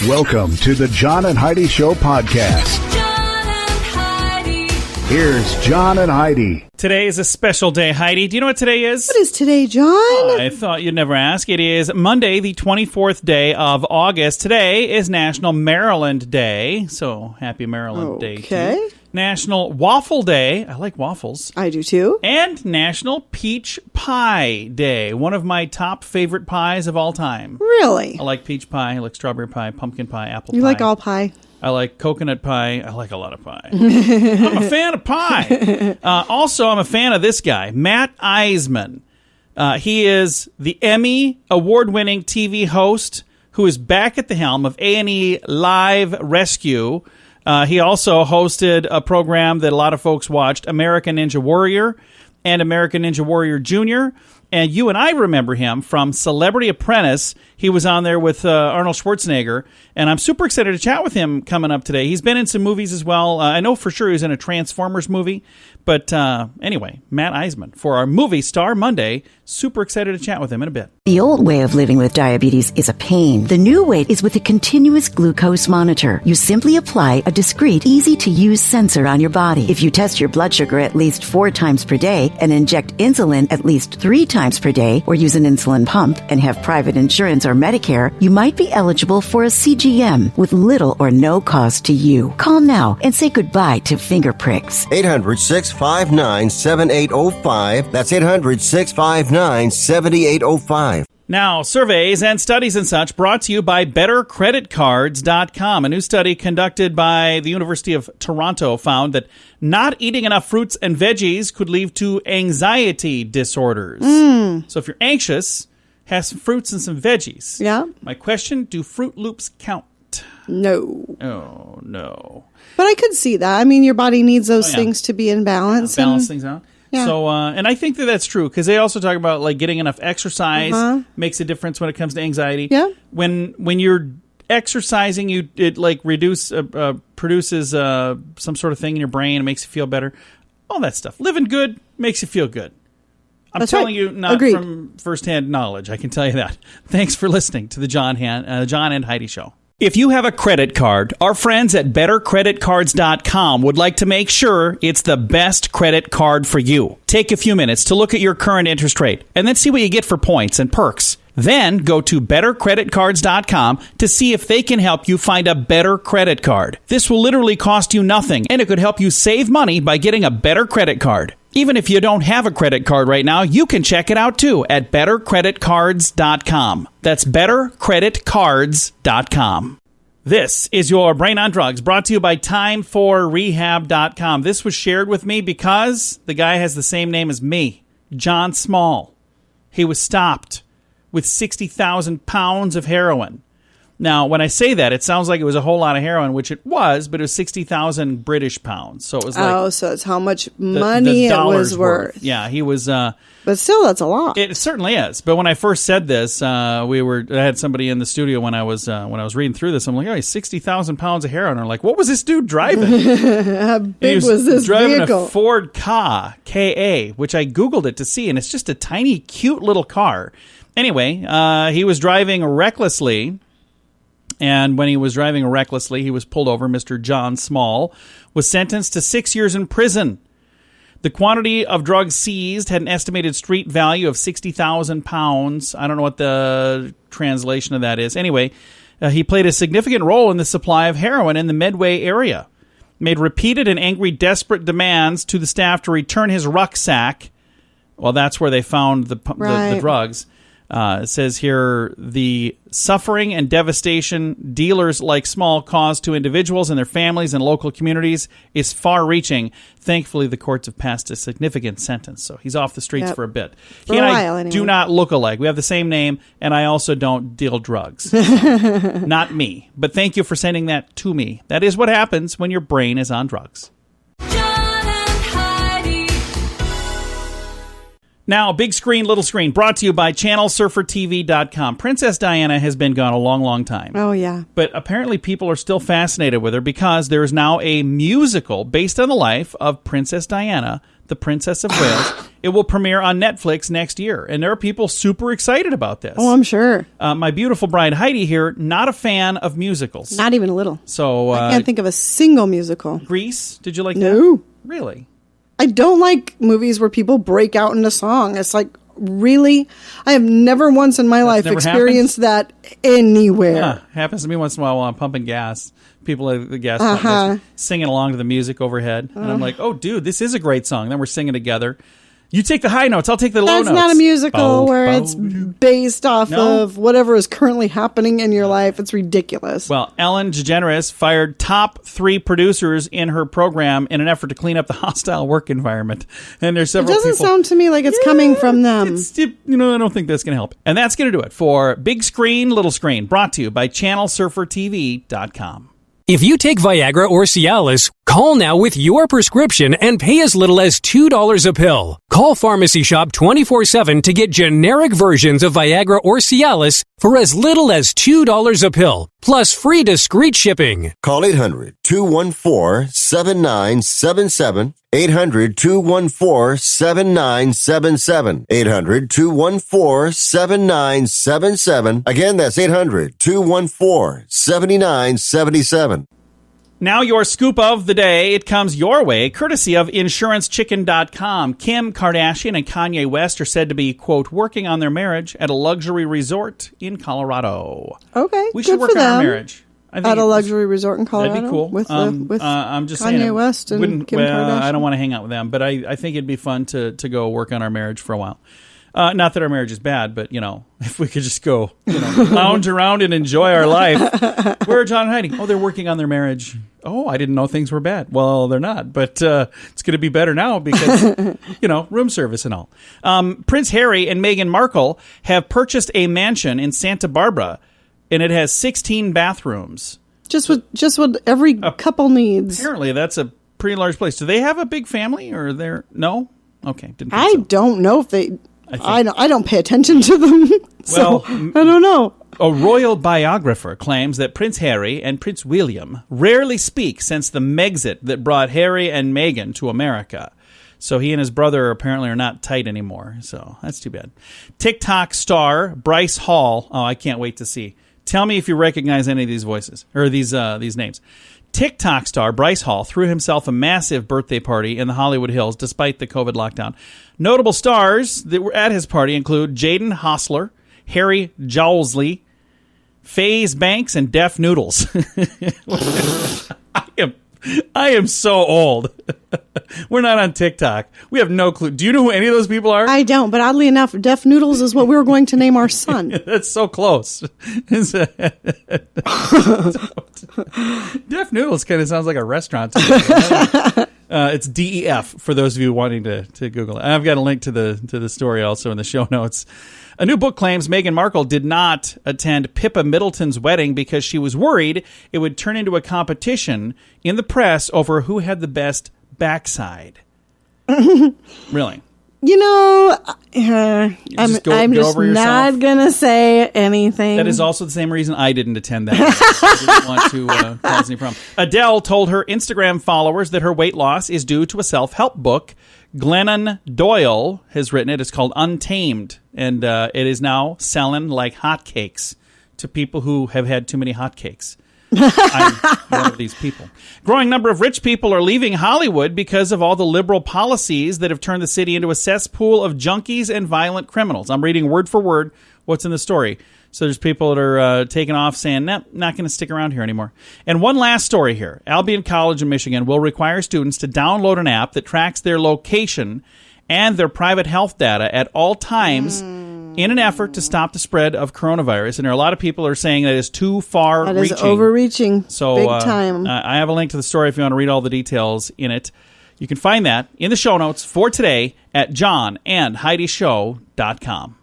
Welcome to the John and Heidi Show podcast. John and Heidi. Here's John and Heidi. Today is a special day, Heidi. Do you know what today is? What is today, John? I thought you'd never ask. It is Monday, the 24th day of August. Today is National Maryland Day. So, happy Maryland Day to you. National Waffle Day. I like waffles. I do too. And National Peach Pie Day. One of my top favorite pies of all time. Really? I like peach pie. I like strawberry pie, pumpkin pie, apple pie. You like all pie? I like coconut pie. I like a lot of pie. I'm a fan of pie. Also, I'm a fan of this guy, Matt Iseman. He is the Emmy award-winning TV host who is back at the helm of A&E Live Rescue. He also hosted a program that a lot of folks watched, American Ninja Warrior and American Ninja Warrior Jr., and you and I remember him from Celebrity Apprentice. He was on there with Arnold Schwarzenegger, and I'm super excited to chat with him coming up today. He's been in some movies as well. I know for sure he was in a Transformers movie. But anyway, Matt Iseman for our Movie Star Monday. Super excited to chat with him in a bit. The old way of living with diabetes is a pain. The new way is with a continuous glucose monitor. You simply apply a discreet, easy-to-use sensor on your body. If you test your blood sugar at least 4 times per day and inject insulin at least 3 times per day, or use an insulin pump and have private insurance or Medicare, you might be eligible for a CGM with little or no cost to you. Call now and say goodbye to finger pricks. 800-659-7805. That's 800-659-7805. Now, surveys and studies and such brought to you by BetterCreditCards.com. A new study conducted by the University of Toronto found that not eating enough fruits and veggies could lead to anxiety disorders. So if you're anxious, have some fruits and some veggies. Yeah. My question, do Fruit Loops count? No. Oh, no. But I could see that. I mean, your body needs those things to be in balance. Balance things out. Yeah. So, and I think that that's true because they also talk about like getting enough exercise makes a difference when it comes to anxiety. Yeah. When you're exercising, it like produces some sort of thing in your brain. It makes you feel better. All that stuff. Living good makes you feel good. I'm telling you, not from firsthand knowledge. I can tell you that. Thanks for listening to the John and Heidi Show. If you have a credit card, our friends at BetterCreditCards.com would like to make sure it's the best credit card for you. Take a few minutes to look at your current interest rate and then see what you get for points and perks. Then go to BetterCreditCards.com to see if they can help you find a better credit card. This will literally cost you nothing, and it could help you save money by getting a better credit card. Even if you don't have a credit card right now, you can check it out too at BetterCreditCards.com. That's BetterCreditCards.com. This is your Brain on Drugs, brought to you by TimeForRehab.com. This was shared with me because the guy has the same name as me, John Small. He was stopped with 60,000 pounds of heroin. Now, when I say that, it sounds like it was a whole lot of heroin, which it was, but it was 60,000 British pounds. So it was like... so it's how much money it was worth. Yeah, he was... but still, that's a lot. It certainly is. But when I first said this, I had somebody in the studio when I was reading through this. I'm like, oh, 60,000 pounds of heroin. I'm like, what was this dude driving? How big was this driving vehicle? A Ford Ka, K-A, which I Googled it to see, and it's just a tiny, cute little car. Anyway, he was driving recklessly. And when he was driving recklessly, he was pulled over. Mr. John Small was sentenced to 6 years in prison. The quantity of drugs seized had an estimated street value of 60,000 pounds. I don't know what the translation of that is. Anyway, he played a significant role in the supply of heroin in the Medway area. Made repeated and angry, desperate demands to the staff to return his rucksack. Well, that's where they found the drugs. It says here, the suffering and devastation dealers like Small cause to individuals and their families and local communities is far-reaching. Thankfully, the courts have passed a significant sentence, so he's off the streets for a bit. He and I do not look alike. We have the same name, and I also don't deal drugs. Not me. But thank you for sending that to me. That is what happens when your brain is on drugs. Now, big screen, little screen, brought to you by ChannelSurferTV.com. Princess Diana has been gone a long, long time. Oh, yeah. But apparently people are still fascinated with her because there is now a musical based on the life of Princess Diana The Princess of Wales. It will premiere on Netflix next year. And there are people super excited about this. Oh, I'm sure. My beautiful bride Heidi here, not a fan of musicals. Not even a little. So I can't think of a single musical. Grease, did you like that? No. Really? I don't like movies where people break out into song. It's like, really? I have never once in my life experienced that anywhere. Happens to me once in a while I'm pumping gas. People at the gas pump singing along to the music overhead. And I'm like, oh, dude, this is a great song. Then we're singing together. You take the high notes, I'll take the low notes. That's not a musical where it's based off of whatever is currently happening in your life. It's ridiculous. Well, Ellen DeGeneres fired top 3 producers in her program in an effort to clean up the hostile work environment. And there's several people. It doesn't sound to me like it's coming from them. I don't think that's going to help. And that's going to do it for Big Screen, Little Screen, brought to you by ChannelSurferTV.com. If you take Viagra or Cialis, call now with your prescription and pay as little as $2 a pill. Call Pharmacy Shop 24/7 to get generic versions of Viagra or Cialis for as little as $2 a pill, plus free discreet shipping. Call 800-214-7977. 800-214-7977. 800-214-7977. Again, that's 800-214-7977. Now your scoop of the day. It comes your way, courtesy of InsuranceChicken.com. Kim Kardashian and Kanye West are said to be, quote, working on their marriage at a luxury resort in Colorado. Okay, we should work on our marriage. At a luxury resort in Colorado? That'd be cool. With I'm just Kanye saying, West and Kim Kardashian? I don't want to hang out with them, but I think it'd be fun to go work on our marriage for a while. Not that our marriage is bad, but, if we could just go, lounge around and enjoy our life. Where are John and Heidi? Oh, they're working on their marriage. Oh, I didn't know things were bad. Well, they're not, but it's going to be better now because, room service and all. Prince Harry and Meghan Markle have purchased a mansion in Santa Barbara, and it has 16 bathrooms. Just what every couple needs. Apparently, that's a pretty large place. Do they have a big family, or they're no? Okay, didn't think I so. don't know if they. I don't pay attention to them, so I don't know. A royal biographer claims that Prince Harry and Prince William rarely speak since the Megxit that brought Harry and Meghan to America. So he and his brother apparently are not tight anymore. So that's too bad. TikTok star Bryce Hall. Oh, I can't wait to see. Tell me if you recognize any of these voices or these names. TikTok star Bryce Hall threw himself a massive birthday party in the Hollywood Hills despite the COVID lockdown. Notable stars that were at his party include Jaden Hossler, Harry Jowsley, FaZe Banks, and Def Noodles. I am so old. We're not on TikTok. We have no clue. Do you know who any of those people are? I don't, but oddly enough, Def Noodles is what we were going to name our son. That's so close. Def Noodles kind of sounds like a restaurant to me. It's DEF for those of you wanting to Google it. I've got a link to the story also in the show notes. A new book claims Meghan Markle did not attend Pippa Middleton's wedding because she was worried it would turn into a competition in the press over who had the best backside. Really? I'm just not going to say anything. That is also the same reason I didn't attend that. I didn't want to cause any problem. Adele told her Instagram followers that her weight loss is due to a self-help book. Glennon Doyle has written it. It's called Untamed, and it is now selling like hotcakes to people who have had too many hotcakes. I'm one of these people. Growing number of rich people are leaving Hollywood because of all the liberal policies that have turned the city into a cesspool of junkies and violent criminals. I'm reading word for word what's in the story. So there's people that are taking off saying, nope, not going to stick around here anymore. And one last story here. Albion College in Michigan will require students to download an app that tracks their location and their private health data at all times in an effort to stop the spread of coronavirus. And there are a lot of people who are saying that is too far reaching. That is overreaching. So, big time. I have a link to the story if you want to read all the details in it. You can find that in the show notes for today at johnandheidishow.com.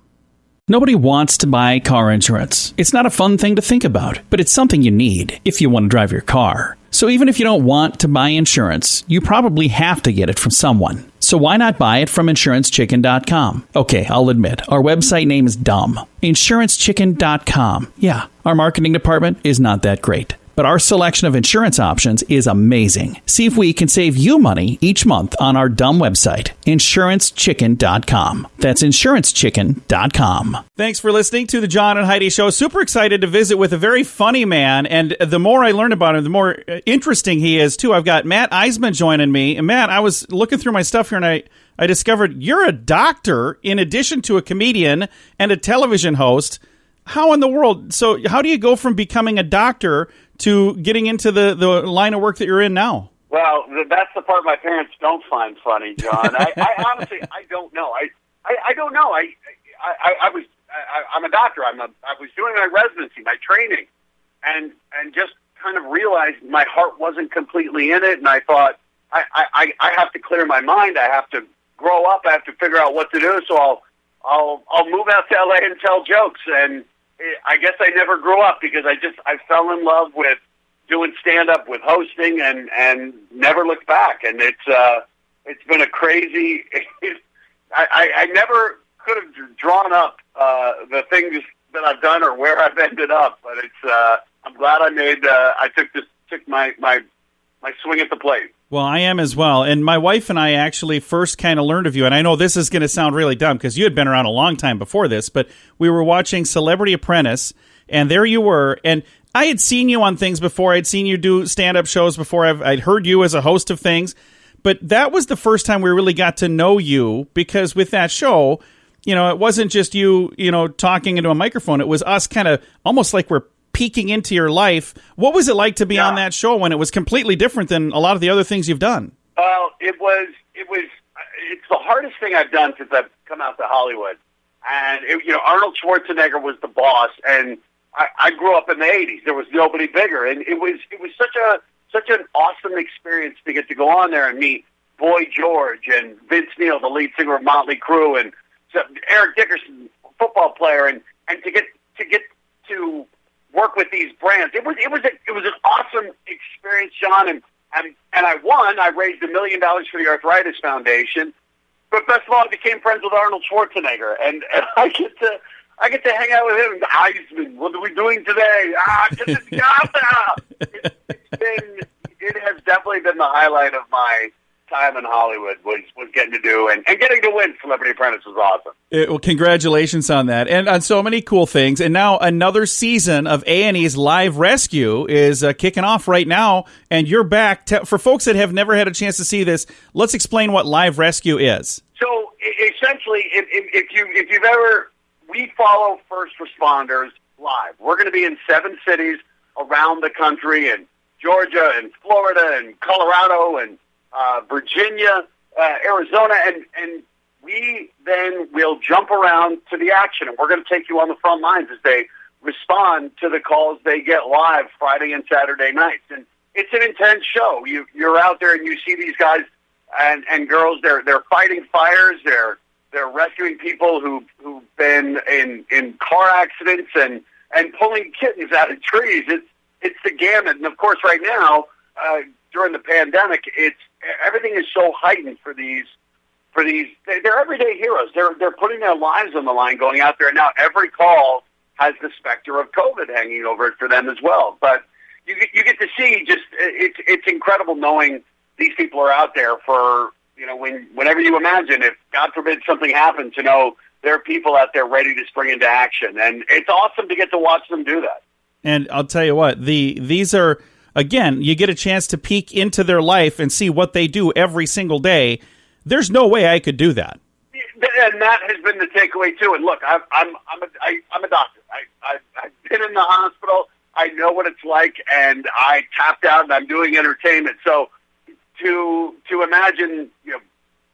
Nobody wants to buy car insurance. It's not a fun thing to think about, but it's something you need if you want to drive your car. So even if you don't want to buy insurance, you probably have to get it from someone. So why not buy it from InsuranceChicken.com? Okay, I'll admit, our website name is dumb. InsuranceChicken.com. Yeah, our marketing department is not that great. But our selection of insurance options is amazing. See if we can save you money each month on our dumb website, InsuranceChicken.com. That's InsuranceChicken.com. Thanks for listening to the John and Heidi Show. Super excited to visit with a very funny man, and the more I learn about him, the more interesting he is, too. I've got Matt Iseman joining me. And Matt, I was looking through my stuff here, and I discovered you're a doctor in addition to a comedian and a television host. How in the world? So how do you go from becoming a doctor to getting into the line of work that you're in now? Well, that's the part my parents don't find funny, John. I honestly, I don't know. I don't know. I'm a doctor. I was doing my residency, my training, and just kind of realized my heart wasn't completely in it, and I thought I have to clear my mind. I have to grow up. I have to figure out what to do. So I'll move out to LA and tell jokes. And I guess I never grew up because I fell in love with doing stand-up, with hosting, and never looked back. And it's been a crazy. I never could have drawn up the things that I've done or where I've ended up, but I'm glad I took my swing at the plate. Well, I am as well. And my wife and I actually first kind of learned of you. And I know this is going to sound really dumb because you had been around a long time before this, but we were watching Celebrity Apprentice, and there you were. And I had seen you on things before. I'd seen you do stand-up shows before. I'd heard you as a host of things. But that was the first time we really got to know you, because with that show, it wasn't just you, talking into a microphone. It was us kind of almost like we're peeking into your life. What was it like to be on that show when it was completely different than a lot of the other things you've done? Well, it's the hardest thing I've done since I've come out to Hollywood. And, Arnold Schwarzenegger was the boss, and I grew up in the 80s. There was nobody bigger. And it was such an awesome experience to get to go on there and meet Boy George and Vince Neil, the lead singer of Motley Crue, and Eric Dickerson, football player, and to get to work with these brands. It was an awesome experience, John, and I won. I raised $1 million for the Arthritis Foundation. But best of all, I became friends with Arnold Schwarzenegger, and I get to hang out with him. Iseman, what are we doing today? It has definitely been the highlight of my time in Hollywood was getting to do and getting to win Celebrity Apprentice was awesome. Well, congratulations on that and on so many cool things. And now another season of A&E's Live Rescue is kicking off right now, and you're back. For folks that have never had a chance to see this, let's explain what Live Rescue is. So essentially, if you've ever, we follow first responders live. We're going to be in 7 cities around the country, in Georgia and Florida and Colorado and Virginia, Arizona, and we then will jump around to the action, and we're going to take you on the front lines as they respond to the calls they get live Friday and Saturday nights. And it's an intense show. You're out there and you see these guys and girls. They're fighting fires. They're rescuing people who've been in car accidents and pulling kittens out of trees. It's the gamut, and of course, right now during the pandemic, everything is so heightened for these. They're everyday heroes. They're putting their lives on the line, going out there. And now every call has the specter of COVID hanging over it for them as well. But you get to see it's incredible knowing these people are out there for whenever you imagine, if God forbid something happens, there are people out there ready to spring into action, and it's awesome to get to watch them do that. And I'll tell you what, these are, again, you get a chance to peek into their life and see what they do every single day. There's no way I could do that. And that has been the takeaway too. And look, I'm a doctor. I've been in the hospital. I know what it's like, and I tapped out, and I'm doing entertainment. So to imagine,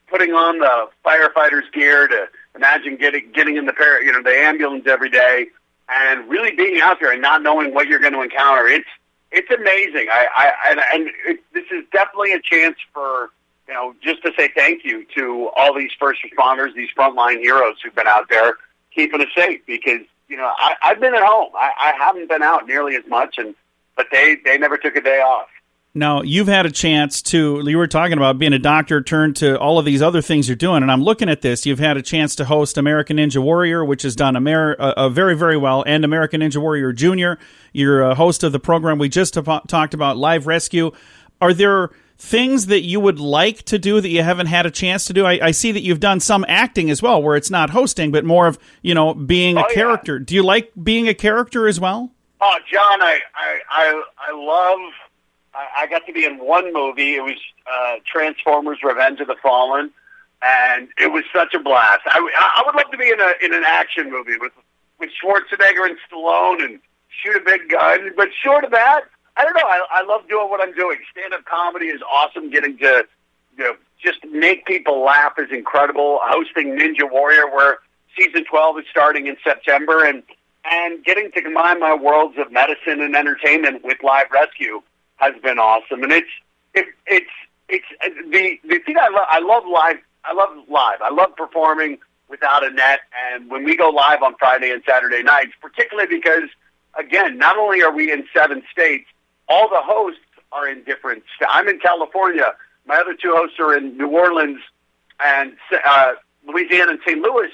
putting on the firefighter's gear, to imagine getting in the ambulance every day, and really being out there and not knowing what you're going to encounter. It's amazing. This is definitely a chance for, just to say thank you to all these first responders, these frontline heroes who've been out there keeping us safe, because, I've been at home. I haven't been out nearly as much, but they never took a day off. Now, you've had a chance to, you were talking about being a doctor turned to all of these other things you're doing, and I'm looking at this. You've had a chance to host American Ninja Warrior, which has done very, very well, and American Ninja Warrior Jr. You're a host of the program we just talked about, Live Rescue. Are there things that you would like to do that you haven't had a chance to do? I see that you've done some acting as well, where it's not hosting, but more of, being a character. Yeah. Do you like being a character as well? Oh, John, I love... I got to be in one movie. It was Transformers: Revenge of the Fallen, and it was such a blast. I would love to be in an action movie with Schwarzenegger and Stallone and shoot a big gun. But short of that, I don't know. I love doing what I'm doing. Stand-up comedy is awesome. Getting to just make people laugh is incredible. Hosting Ninja Warrior, where season 12 is starting in September, and getting to combine my worlds of medicine and entertainment with Live Rescue has been awesome, and it's the thing I love live. I love performing without a net, and when we go live on Friday and Saturday nights, particularly because, again, not only are we in 7 states, all the hosts are in different states. I'm in California. My other 2 hosts are in New Orleans and Louisiana and St. Louis,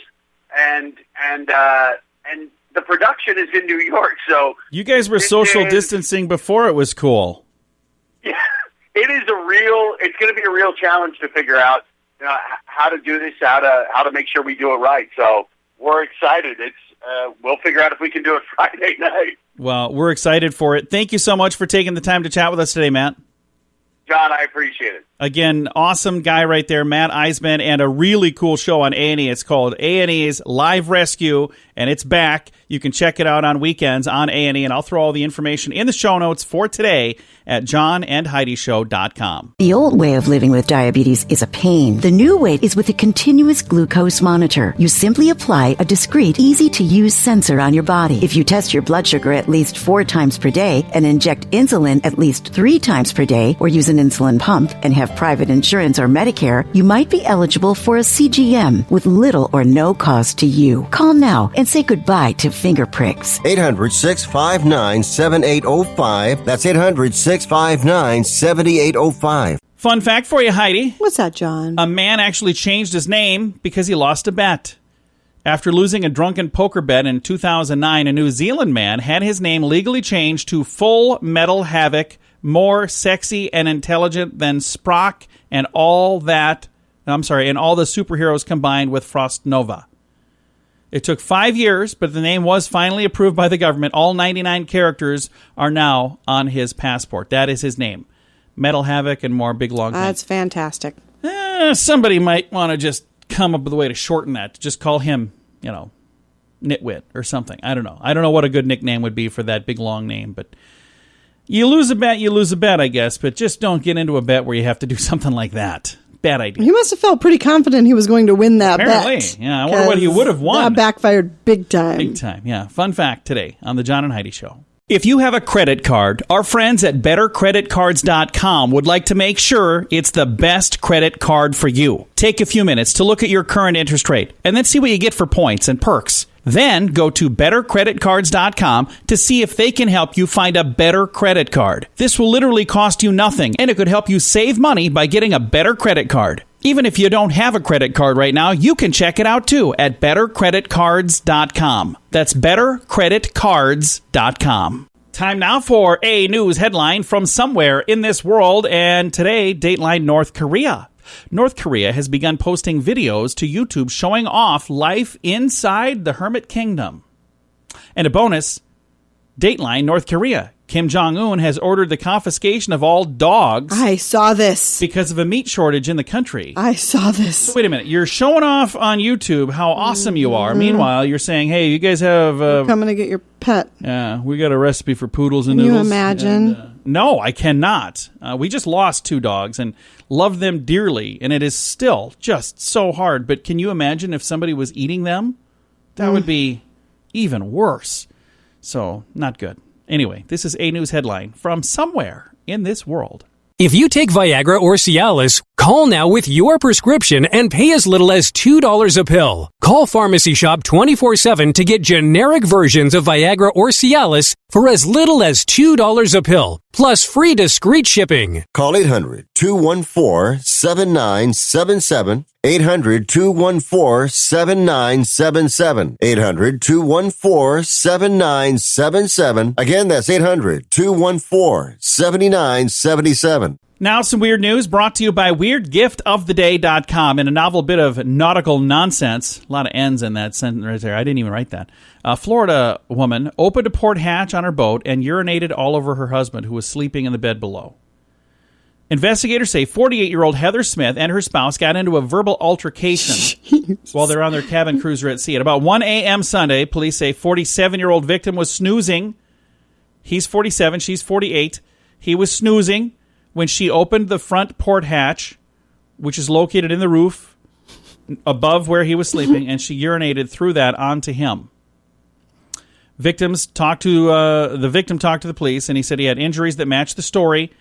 and the production is in New York. So you guys were social distancing before it was cool. Yeah, it's going to be a real challenge to figure out how to do this, how to make sure we do it right. So we're excited. We'll figure out if we can do it Friday night. Well, we're excited for it. Thank you so much for taking the time to chat with us today, Matt. John, I appreciate it. Again, awesome guy right there, Matt Iseman, and a really cool show on A&E. It's called A&E's Live Rescue, and it's back. You can check it out on weekends on A&E, and I'll throw all the information in the show notes for today at johnandheidishow.com. The old way of living with diabetes is a pain. The new way is with a continuous glucose monitor. You simply apply a discreet, easy-to-use sensor on your body. If you test your blood sugar at least 4 times per day and inject insulin at least 3 times per day, or use an insulin pump and have private insurance or Medicare, you might be eligible for a CGM with little or no cost to you. Call now and say goodbye to finger pricks. 800-659-7805. That's 800-659-7805. Fun fact for you, Heidi. What's that, John? A man actually changed his name because he lost a bet. After losing a drunken poker bet in 2009, a New Zealand man had his name legally changed to Full Metal Havoc, more sexy and intelligent than Sprock and all the superheroes combined with Frost Nova. It took 5 years, but the name was finally approved by the government. All 99 characters are now on his passport. That is his name. Metal Havoc and more big long names. That's fantastic. Somebody might want to just come up with a way to shorten that. To just call him, Nitwit or something. I don't know. I don't know what a good nickname would be for that big long name, but you lose a bet, I guess, but just don't get into a bet where you have to do something like that. Bad idea. He must have felt pretty confident he was going to win that Apparently, bet. Yeah, I wonder what he would have won. That backfired big time. Big time, yeah. Fun fact today on the John and Heidi Show. If you have a credit card, our friends at BetterCreditCards.com would like to make sure it's the best credit card for you. Take a few minutes to look at your current interest rate and then see what you get for points and perks. Then go to BetterCreditCards.com to see if they can help you find a better credit card. This will literally cost you nothing, and it could help you save money by getting a better credit card. Even if you don't have a credit card right now, you can check it out too at BetterCreditCards.com. That's BetterCreditCards.com. Time now for a news headline from somewhere in this world, and today, Dateline North Korea. North Korea has begun posting videos to YouTube showing off life inside the Hermit Kingdom. And a bonus, Dateline North Korea. Kim Jong-un has ordered the confiscation of all dogs. I saw this. Because of a meat shortage in the country. I saw this. So wait a minute. You're showing off on YouTube how awesome you are. Meanwhile, you're saying, hey, you guys have... We're coming to get your pet. Yeah, we got a recipe for poodles and Can noodles. you imagine? And, no, I cannot. We just lost 2 dogs and loved them dearly, and it is still just so hard. But can you imagine if somebody was eating them? That would be even worse. So, not good. Anyway, this is a news headline from somewhere in this world. If you take Viagra or Cialis, Call now with your prescription and pay as little as $2 a pill. Call Pharmacy Shop 24/7 to get generic versions of Viagra or Cialis for as little as $2 a pill, plus free discreet shipping. Call 800-214-7977. 800-214-7977. 800-214-7977. Again, that's 800-214-7977. Now, some weird news brought to you by WeirdGiftOfTheDay.com. In a novel bit of nautical nonsense, a lot of N's in that sentence right there. I didn't even write that. A Florida woman opened a port hatch on her boat and urinated all over her husband, who was sleeping in the bed below. Investigators say 48-year-old Heather Smith and her spouse got into a verbal altercation while they're on their cabin cruiser at sea. At about 1 a.m. Sunday, police say 47-year-old victim was snoozing. He's 47, she's 48. He was snoozing when she opened the front port hatch, which is located in the roof above where he was sleeping, and she urinated through that onto him. The victim talked to the police, and he said he had injuries that matched the story.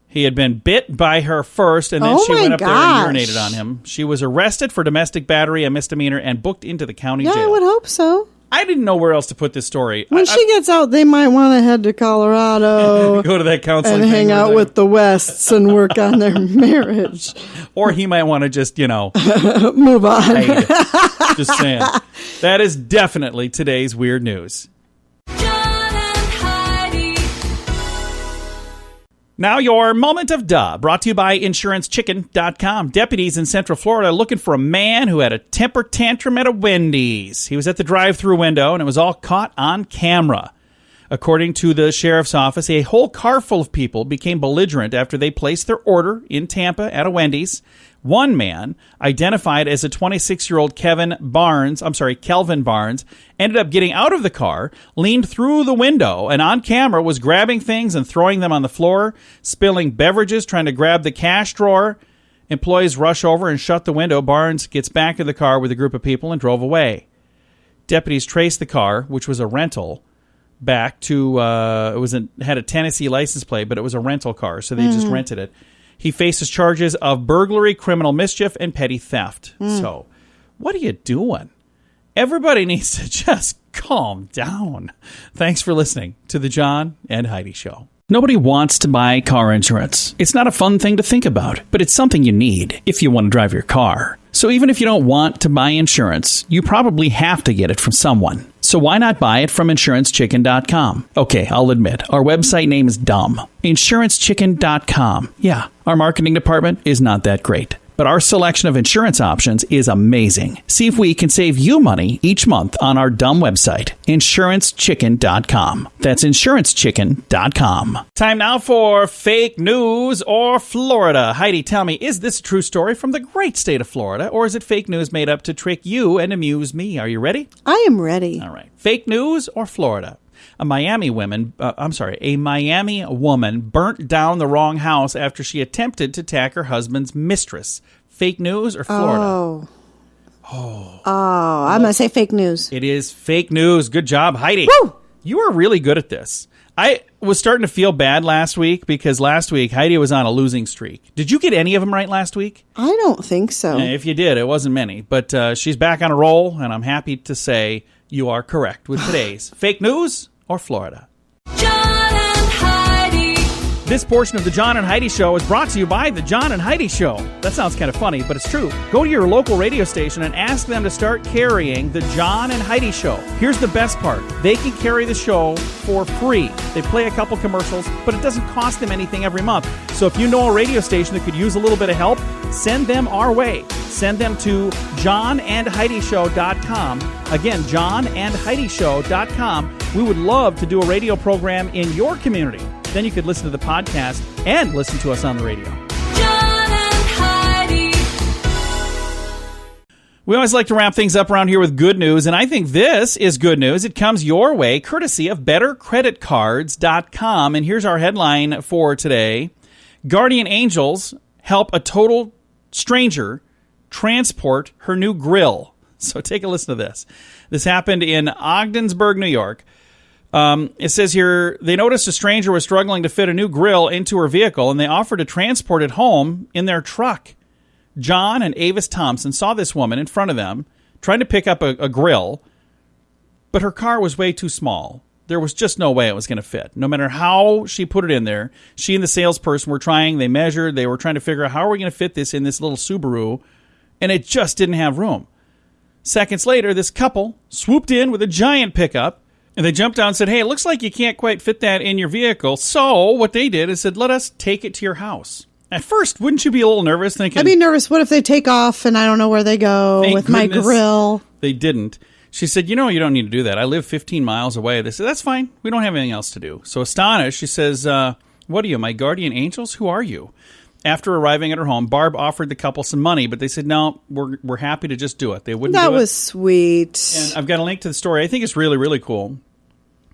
He had been bit by her first, and then she went up there and urinated on him. She was arrested for domestic battery, a misdemeanor, and booked into the county jail. Yeah, I would hope so. I didn't know where else to put this story. When she gets out, they might want to head to Colorado. Go to that counseling and hang out with the Wests and work on their marriage. Or he might want to just, move on. Hide. Just saying. That is definitely today's weird news. Now your moment of duh, brought to you by InsuranceChicken.com. Deputies in Central Florida are looking for a man who had a temper tantrum at a Wendy's. He was at the drive-thru window, and it was all caught on camera. According to the sheriff's office, a whole car full of people became belligerent after they placed their order in Tampa at a Wendy's. One man, identified as a 26-year-old Kelvin Barnes, ended up getting out of the car, leaned through the window, and on camera was grabbing things and throwing them on the floor, spilling beverages, trying to grab the cash drawer. Employees rush over and shut the window. Barnes gets back in the car with a group of people and drove away. Deputies traced the car, which was a rental, back to had a Tennessee license plate, but it was a rental car, so they just rented it. He faces charges of burglary, criminal mischief, and petty theft. So, what are you doing? Everybody needs to just calm down. Thanks for listening to the John and Heidi Show. Nobody wants to buy car insurance. It's not a fun thing to think about, but it's something you need if you want to drive your car. So even if you don't want to buy insurance, you probably have to get it from someone. So why not buy it from InsuranceChicken.com? Okay, I'll admit, our website name is dumb. InsuranceChicken.com. Yeah, our marketing department is not that great. But our selection of insurance options is amazing. See if we can save you money each month on our dumb website, InsuranceChicken.com. That's InsuranceChicken.com. Time now for Fake News or Florida. Heidi, tell me, is this a true story from the great state of Florida, or is it fake news made up to trick you and amuse me? Are you ready? I am ready. All right. Fake news or Florida? A Miami woman burnt down the wrong house after she attempted to attack her husband's mistress. Fake news or Florida? I'm going to say fake news. It is fake news. Good job, Heidi. Woo! You were really good at this. I was starting to feel bad last week because last week Heidi was on a losing streak. Did you get any of them right last week? I don't think so. If you did, it wasn't many. But she's back on a roll, and I'm happy to say you are correct with today's fake news or Florida. John and Heidi. This portion of the John and Heidi Show is brought to you by the John and Heidi Show. That sounds kind of funny, but it's true. Go to your local radio station and ask them to start carrying the John and Heidi Show. Here's the best part. They can carry the show for free. They play a couple commercials, but it doesn't cost them anything every month. So if you know a radio station that could use a little bit of help, send them our way. Send them to johnandheidishow.com. Again, johnandheidishow.com. We would love to do a radio program in your community. Then you could listen to the podcast and listen to us on the radio. John and Heidi. We always like to wrap things up around here with good news, and I think this is good news. It comes your way courtesy of BetterCreditCards.com. And here's our headline for today. Guardian Angels help a total stranger transport her new grill. So take a listen to this. This happened in Ogdensburg, New York. It says here, they noticed a stranger was struggling to fit a new grill into her vehicle, and they offered to transport it home in their truck. John and Avis Thompson saw this woman in front of them trying to pick up a grill, but her car was way too small. There was just no way it was going to fit. No matter how she put it in there, she and the salesperson were trying, they measured, they were trying to figure out how are we going to fit this in this little Subaru, and it just didn't have room. Seconds later, this couple swooped in with a giant pickup, and they jumped out and said, hey, it looks like you can't quite fit that in your vehicle. So what they did is said, let us take it to your house. At first, wouldn't you be a little nervous thinking... I'd be nervous. What if they take off and I don't know where they go with my grill? They didn't. She said, you don't need to do that. I live 15 miles away. They said, that's fine. We don't have anything else to do. So astonished, she says, what are you, my guardian angels? Who are you? After arriving at her home, Barb offered the couple some money, but they said, no, we're happy to just do it. They wouldn't do it. That was sweet. And I've got a link to the story. I think it's really, really cool.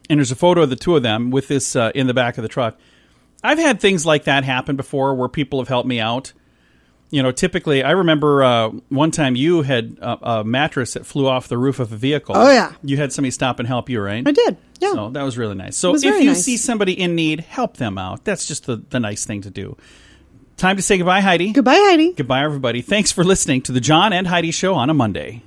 And there's a photo of the two of them with this in the back of the truck. I've had things like that happen before where people have helped me out. Typically, I remember one time you had a mattress that flew off the roof of a vehicle. Oh, yeah. You had somebody stop and help you, right? I did, yeah. So that was really nice. So if you see somebody in need, help them out. That's just the nice thing to do. Time to say goodbye, Heidi. Goodbye, Heidi. Goodbye, everybody. Thanks for listening to the John and Heidi Show on a Monday.